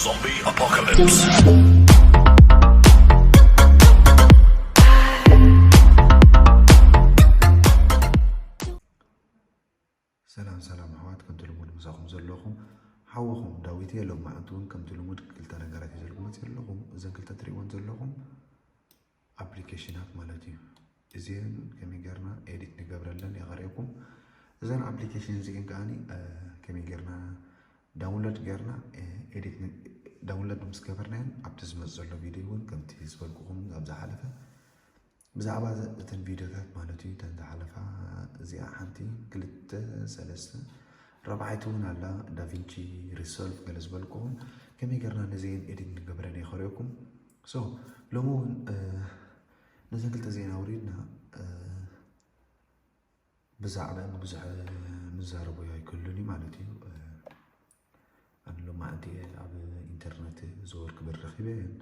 Zombie apocalypse. ሰላም ኣሕዋት ከምቲ ልሙድ ምሳኹም ዘለኹም ሓወኹም ዳዊት እየ ሎማ እንትን ከምቲ ልሙድ ክልተ ነገራት እዩ ዘልኩመት ዘለኹም እዘን ክልተ ትሪእዎን ዘለኹም ኣፕሊኬሽናት ማለት እዩ እዚአን ከመይ ጌርና ኤዲት ንገብረለን የቐሪአኩም እዘን ኣፕሊኬሽን እዚአን ከዓኒ ከመይ ጌርና ዳውንሎድ ጌርና ኤዲት ዳውንሎድ ምስ ገበርናየን ኣብቲ ዝመፅእ ዘሎ ቪድዮ እውን ከምቲ ዝበልኩኹም ኣብ ዝሓለፈ ብዛዕባ እተን ቪድዮታት ማለት እዩ እተን ዝሓለፋ እዚኣ ሓንቲ ክልተ ሰለስተ ረብዓይቲ እውን ኣላ ዳቪንቺ ሪሶልቭ ገለ ዝበልኩኹም ከመይ ጌርና ነዚአን ኤዲት ንገብረን የኸሪአኩም ሶ ሎሚ እውን ነዘን ክልተ ዜና ውሪድና ብዛዕባን ብዙሕ ምዛረበዮ ኣይክእሉኒ ማለት እዩ ኣነ ሎማዓንቲ ኣብ ኢንተርኔት ዝወርክ ብር ረኺበን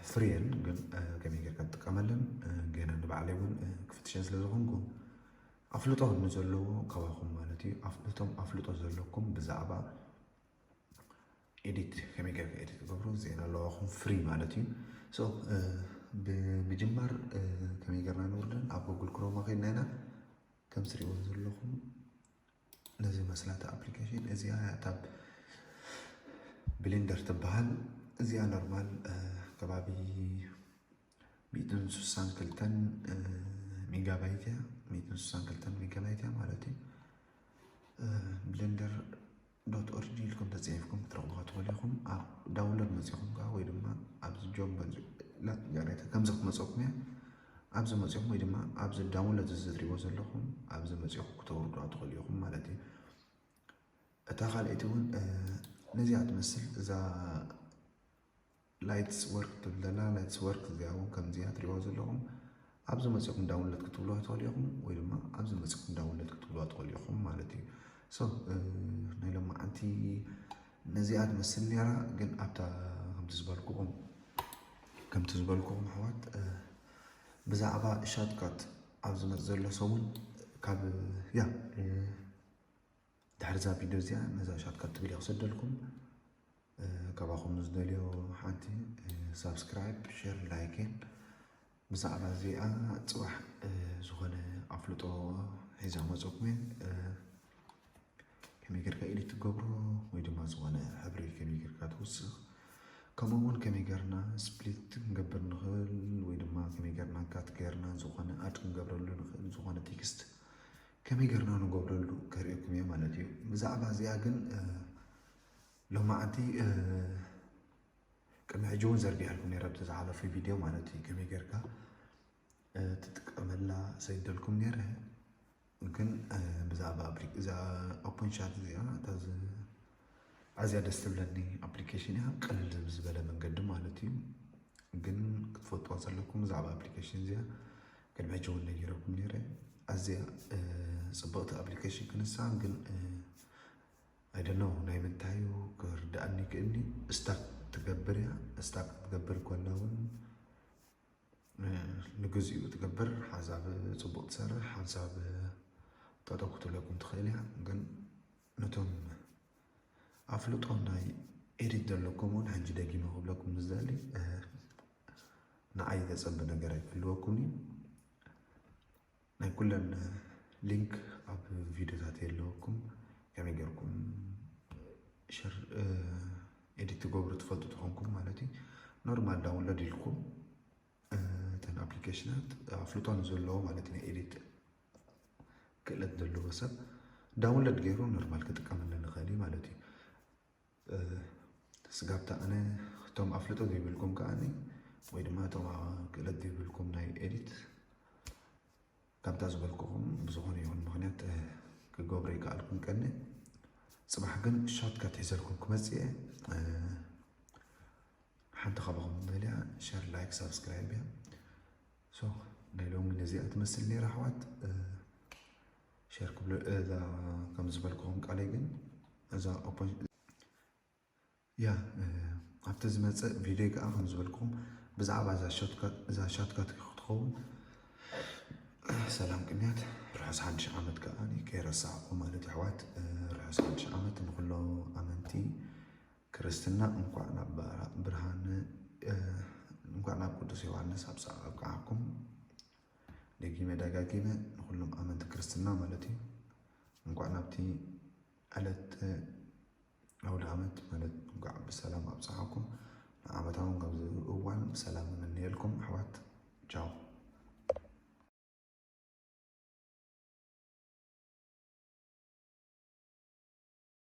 ፍሪየን ግን ከመይ ጌርካ ትጥቀመለን ገና ንባዕለይ እውን ክፍትሸን ስለ ዝኾንኩ ኣፍልጦ ንዘለዎ ከባኹም ማለት እዩ ኣፍልጦ ዘለኩም ብዛዕባ ኤዲት ከመይ ጌርካ ኤዲት ትገብሩ ዜና ኣለዋኹም ፍሪ ማለት እዩ ሶ ብምጅማር ከመይ ጌርና ንውርደን ኣብ ጉግል ክሮም ከይድና ኢና ከም ትሪእዎ ዘለኹም ነዚ መስላታ ኣፕሊኬሽን እዚኣ ታብ ብሌንደር ትበሃል እዚኣ ኖርማል ከባቢ 162 ሜጋባይት እያ 162 ሜጋባይት እያ ማለት እዩ ብሌንደር ዶት ኦርግ ኢልኩም ተፅሒፍኩም ትረኽቡካ ትኽእሉ ኢኹም ኣብ ዳውንሎድ መፂኹም ከዓ ወይ ድማ ኣብዚ ጆብ ጋሬታ ከምዚ ክመፀኩም እያ ኣብዚ መፂኹም ወይ ድማ ኣብዚ ዳውንሎድ ዝትሪእዎ ዘለኹም ኣብዚ መፂኹም ክተውርዱ ትኽእሉ ኢኹም ማለት እዩ እታ ካልአይቲ እውን ነዚኣ ትመስል እዛ ላይትስ ወርክ ትብለላ ላይትስ ወርክ እዚኣ እውን ከምዚኣ ትሪእዎ ዘለኹም ኣብዚ መፂኹም ዳውንሎድ ክትብልዋ ትኽእሉ ኢኹም ወይ ድማ ኣብዚ መፂኹም ዳውንሎድ ክትብልዋ ትኽእሉ ኢኹም ማለት እዩ ሶ ናይ ሎማዓንቲ ነዚኣ ትመስል ነራ ግን ኣብታ ከምቲ ዝበልኩኹም ኣሕዋት ብዛዕባ ሻትካት ኣብ ዝመፅእ ዘሎ ሰሙን ካብ ያ ድሕሪ እዛ ቪድዮ እዚኣ ነዛ ሻትካት ትብል እየ ክሰደልኩም ከባኹም ዝደልዮ ሓንቲ ሳብስክራይብ ሼር ላይክን ብዛዕባ እዚኣ ፅባሕ ዝኾነ ኣፍልጦ ሒዛ መፀኩም እየ ከመይ ጌርካ ኤዲት ትገብሮ ወይ ድማ ዝኾነ ሕብሪ ከመይ ጌርካ ትውስኽ ከምኡ እውን ከመይ ጌርና ስፕሊት ክንገብር ንኽእል ወይ ድማ ከመይ ጌርና ካት ጌርና ዝኾነ ኣድ ክንገብረሉ ንኽእል ዝኾነ ቴክስት ከመይ ጌርና ንገብረሉ ከሪአኩም እየ ማለት እዩ ብዛዕባ እዚኣ ግን ሎማዓንቲ ቅድሚ ሕጂ እውን ዘርጊሐልኩም ነረ ብቲ ዝሓለፈ ቪድዮ ማለት እዩ ከመይ ጌርካ ትጥቀመላ ሰይደልኩም ነረ ግን ብዛዕባ እዛ ኦፕን ቻት እዚኣ ኣዝያ ደስ ትብለኒ ኣፕሊኬሽን እያ ቀልል ብዝበለ መንገዲ ማለት እዩ ግን ክትፈልጥዋ ዘለኩም ብዛዕባ ኣፕሊኬሽን እዚኣ ቅድሚ ሕጂ እውን ነጊረኩም ነረ ኣዝያ ፅብቕቲ ኣፕሊኬሽን ክንሳ ግን ኣይደኖ ናይ ምንታይ ክርዳእኒ ክእኒ ስታክ ትገብር እያ ስታክ ትገብር ኮላ እውን ንግዚኡ ትገብር ሓሳብ ፅቡቕ ትሰርሕ ሓሳብ ጠጠው ክትብለኩም ትኽእል እያ ግን ነቶም ኣፍልጦ ናይ ኤዲት ዘለኩም እውን ሕጂ ደጊመ ክብለኩም ዝደሊ ንዓይ ዘፀብእ ነገር ኣይክህልወኩም እዩ ናይ ኩለን ሊንክ ኣብ ቪድዮታት የለወኩም ከመይ ጌርኩም ኤዲት ትገብሩ ትፈልጡ ትኾንኩም ማለት እዩ ኖርማል ዳውንሎድ ኢልኩም እተን ኣፕሊኬሽናት ኣፍልጦ ንዘለዎ ማለት እዩ ኤዲት ክእለት ዘለዎ ሰብ ዳውንሎድ ገይሩ ኖርማል ክጥቀመለን ንኽእል እዩ ማለት እዩ ስጋብታ ኣነ እቶም ኣፍልጦ ዘይብልኩም ከዓኒ ወይ ድማ እቶም ክእለት ዘይብልኩም ናይ ኤዲት ከምታ ዝበልኩኹም ብዝኾነ ይኹን ምክንያት ክገብሮ ይከኣልኩም ቀኒ ፅባሕ ግን ሻትካት ሒዘልኩም ክመፅእ እየ ሓንቲ ካባኹም ደልያ ሸር ላይክ ሳብስክራይብ እያ ሶ ናይ ሎሚ ነዚኣ ትመስል ነራ ኣሕዋት ሸር ክብሎ እዛ ከም ዝበልኩኹም ቃለይ ግን እዛ ኦፕን ያ ኣብቲ ዝመፅእ ቪድዮ ከዓ ከም ዝበልኩኹም ብዛዕባ እዛ ሻትካት ክትኸውን ሰላም ቅንያት ርሑስ 1 ዓመት ከዓኒ ከይረሳዕኩም ማለት እዩ ኣሕዋት ርሑስ 1 ዓመት ንኩሎ ኣመንቲ ክርስትና እንኳን ብርሃን እንኳን ቅዱስ ዮሐንስ አብቃዓኩም ደጊመ ደጋጊመ ሁሉም አመንት ክርስትና ማለት እዩ እንኳን ናብቲ ዕለት አውደ ዓመት ማለት እንኳን ብሰላም አብጽሐኩም ዓመታውን ካብዚ እዋን ብሰላም እንሄልኩም ኣሕዋት